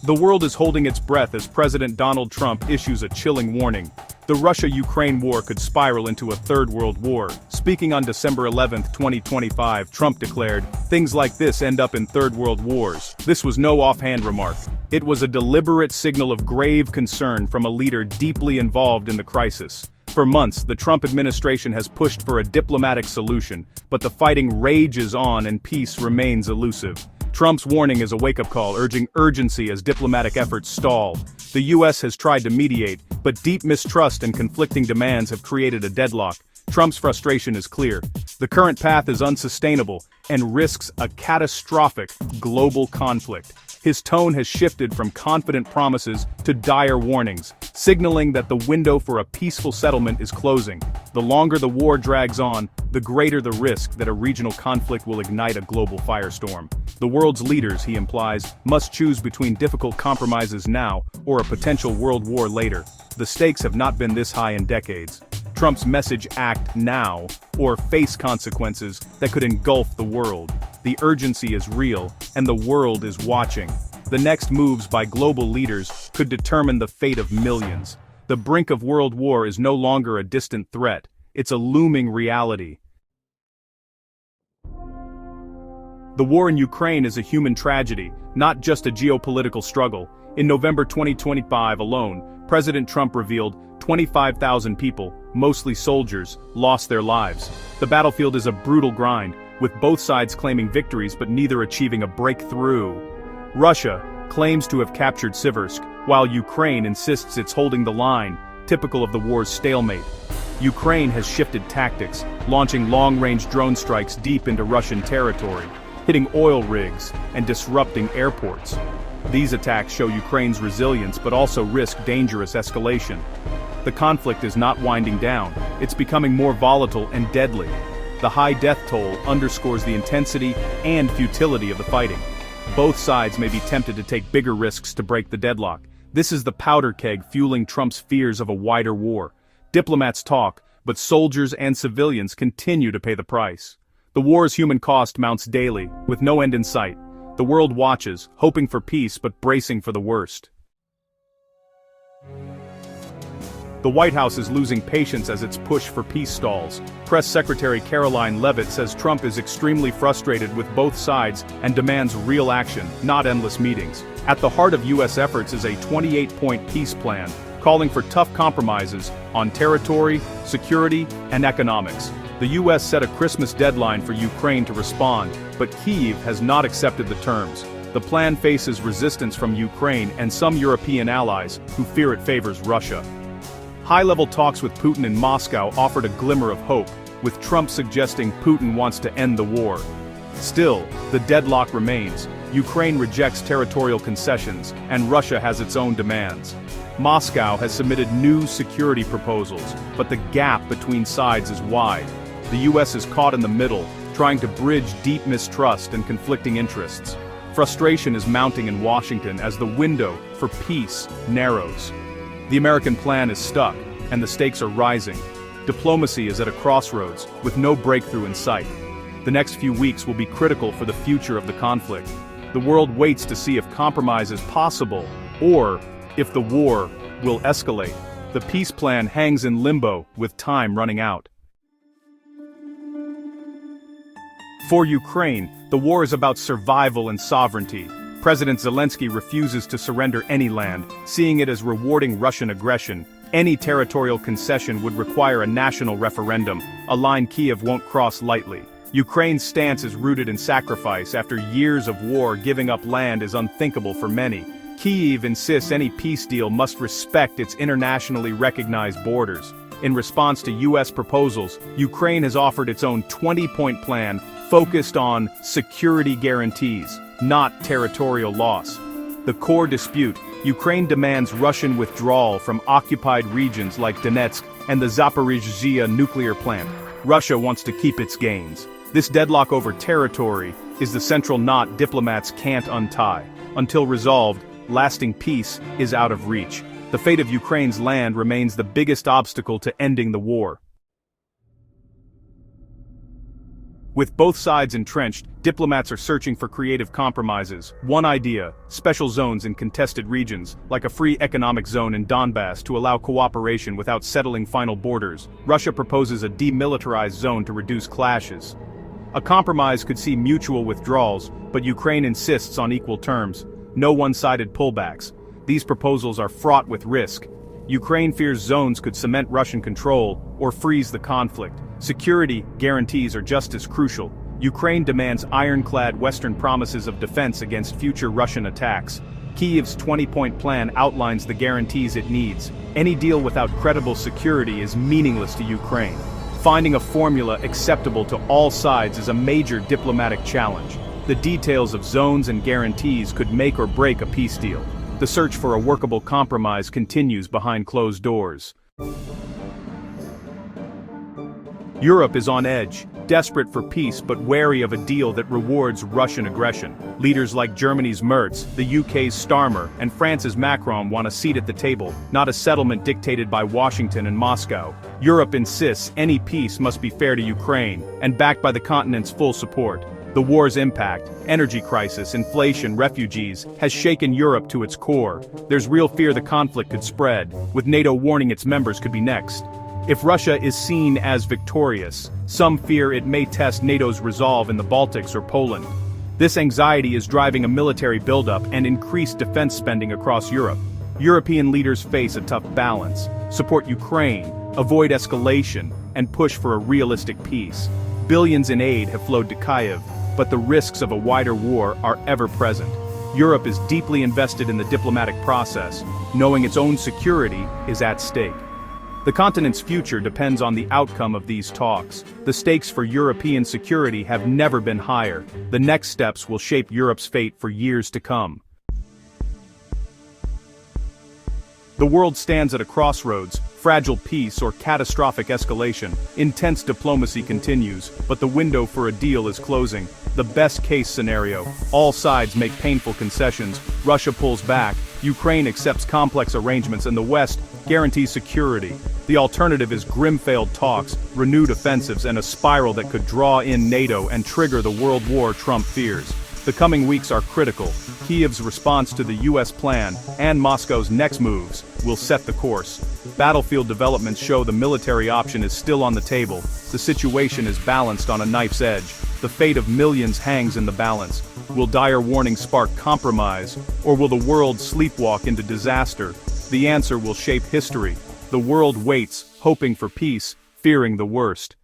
The world is holding its breath as President Donald Trump issues a chilling warning. The Russia-Ukraine war could spiral into a third world war. Speaking on December 11, 2025, Trump declared, "Things like this end up in third world wars." This was no offhand remark. It was a deliberate signal of grave concern from a leader deeply involved in the crisis. For months, the Trump administration has pushed for a diplomatic solution, but the fighting rages on and peace remains elusive. Trump's warning is a wake-up call urging urgency as diplomatic efforts stall. The U.S. has tried to mediate, but deep mistrust and conflicting demands have created a deadlock. Trump's frustration is clear. The current path is unsustainable and risks a catastrophic global conflict. His tone has shifted from confident promises to dire warnings, signaling that the window for a peaceful settlement is closing. The longer the war drags on, the greater the risk that a regional conflict will ignite a global firestorm. The world's leaders, he implies, must choose between difficult compromises now or a potential world war later. The stakes have not been this high in decades. Trump's message: act now, or face consequences that could engulf the world. The urgency is real, and the world is watching. The next moves by global leaders could determine the fate of millions. The brink of world war is no longer a distant threat, it's a looming reality. The war in Ukraine is a human tragedy, not just a geopolitical struggle. In November 2025 alone, President Trump revealed 25,000 people, mostly soldiers, lost their lives. The battlefield is a brutal grind, with both sides claiming victories but neither achieving a breakthrough. Russia claims to have captured Siversk, while Ukraine insists it's holding the line, typical of the war's stalemate. Ukraine has shifted tactics, launching long-range drone strikes deep into Russian territory, hitting oil rigs and disrupting airports. These attacks show Ukraine's resilience but also risk dangerous escalation. The conflict is not winding down, it's becoming more volatile and deadly. The high death toll underscores the intensity and futility of the fighting. Both sides may be tempted to take bigger risks to break the deadlock. This is the powder keg fueling Trump's fears of a wider war. Diplomats talk, but soldiers and civilians continue to pay the price. The war's human cost mounts daily, with no end in sight. The world watches, hoping for peace but bracing for the worst. The White House is losing patience as its push for peace stalls. Press Secretary Caroline Leavitt says Trump is extremely frustrated with both sides and demands real action, not endless meetings. At the heart of U.S. efforts is a 28-point peace plan, calling for tough compromises on territory, security, and economics. The U.S. set a Christmas deadline for Ukraine to respond, but Kyiv has not accepted the terms. The plan faces resistance from Ukraine and some European allies, who fear it favors Russia. High-level talks with Putin in Moscow offered a glimmer of hope, with Trump suggesting Putin wants to end the war. Still, the deadlock remains. Ukraine rejects territorial concessions, and Russia has its own demands. Moscow has submitted new security proposals, but the gap between sides is wide. The U.S. is caught in the middle, trying to bridge deep mistrust and conflicting interests. Frustration is mounting in Washington as the window for peace narrows. The American plan is stuck, and the stakes are rising. Diplomacy is at a crossroads, with no breakthrough in sight. The next few weeks will be critical for the future of the conflict. The world waits to see if compromise is possible, or if the war will escalate. The peace plan hangs in limbo, with time running out. For Ukraine, the war is about survival and sovereignty. President Zelensky refuses to surrender any land, seeing it as rewarding Russian aggression. Any territorial concession would require a national referendum, a line Kyiv won't cross lightly. Ukraine's stance is rooted in sacrifice. After years of war, giving up land is unthinkable for many. Kyiv insists any peace deal must respect its internationally recognized borders. In response to U.S. proposals, Ukraine has offered its own 20-point plan focused on security guarantees, not territorial loss. The core dispute: Ukraine demands Russian withdrawal from occupied regions like Donetsk and the Zaporizhzhia nuclear plant. Russia wants to keep its gains. This deadlock over territory is the central knot diplomats can't untie. Until resolved, lasting peace is out of reach. The fate of Ukraine's land remains the biggest obstacle to ending the war. With both sides entrenched, diplomats are searching for creative compromises. One idea: special zones in contested regions, like a free economic zone in Donbass to allow cooperation without settling final borders. Russia proposes a demilitarized zone to reduce clashes. A compromise could see mutual withdrawals, but Ukraine insists on equal terms. No one-sided pullbacks. These proposals are fraught with risk. Ukraine fears zones could cement Russian control or freeze the conflict. Security guarantees are just as crucial. Ukraine demands ironclad Western promises of defense against future Russian attacks. Kyiv's 20-point plan outlines the guarantees it needs. Any deal without credible security is meaningless to Ukraine. Finding a formula acceptable to all sides is a major diplomatic challenge. The details of zones and guarantees could make or break a peace deal. The search for a workable compromise continues behind closed doors. Europe is on edge, desperate for peace but wary of a deal that rewards Russian aggression. Leaders like Germany's Merz, the UK's Starmer, and France's Macron want a seat at the table, not a settlement dictated by Washington and Moscow. Europe insists any peace must be fair to Ukraine, and backed by the continent's full support. The war's impact, energy crisis, inflation, refugees, has shaken Europe to its core. There's real fear the conflict could spread, with NATO warning its members could be next. If Russia is seen as victorious, some fear it may test NATO's resolve in the Baltics or Poland. This anxiety is driving a military buildup and increased defense spending across Europe. European leaders face a tough balance: support Ukraine, avoid escalation, and push for a realistic peace. Billions in aid have flowed to Kyiv, but the risks of a wider war are ever present. Europe is deeply invested in the diplomatic process, knowing its own security is at stake. The continent's future depends on the outcome of these talks. The stakes for European security have never been higher. The next steps will shape Europe's fate for years to come. The world stands at a crossroads: fragile peace or catastrophic escalation. Intense diplomacy continues, but the window for a deal is closing. The best-case scenario: all sides make painful concessions, Russia pulls back, Ukraine accepts complex arrangements, and the West guarantees security. The alternative is grim-failed talks, renewed offensives, and a spiral that could draw in NATO and trigger the world war Trump fears. The coming weeks are critical. Kyiv's response to the US plan and Moscow's next moves will set the course. Battlefield developments show the military option is still on the table. The situation is balanced on a knife's edge. The fate of millions hangs in the balance. Will dire warnings spark compromise, or will the world sleepwalk into disaster? The answer will shape history. The world waits, hoping for peace, fearing the worst.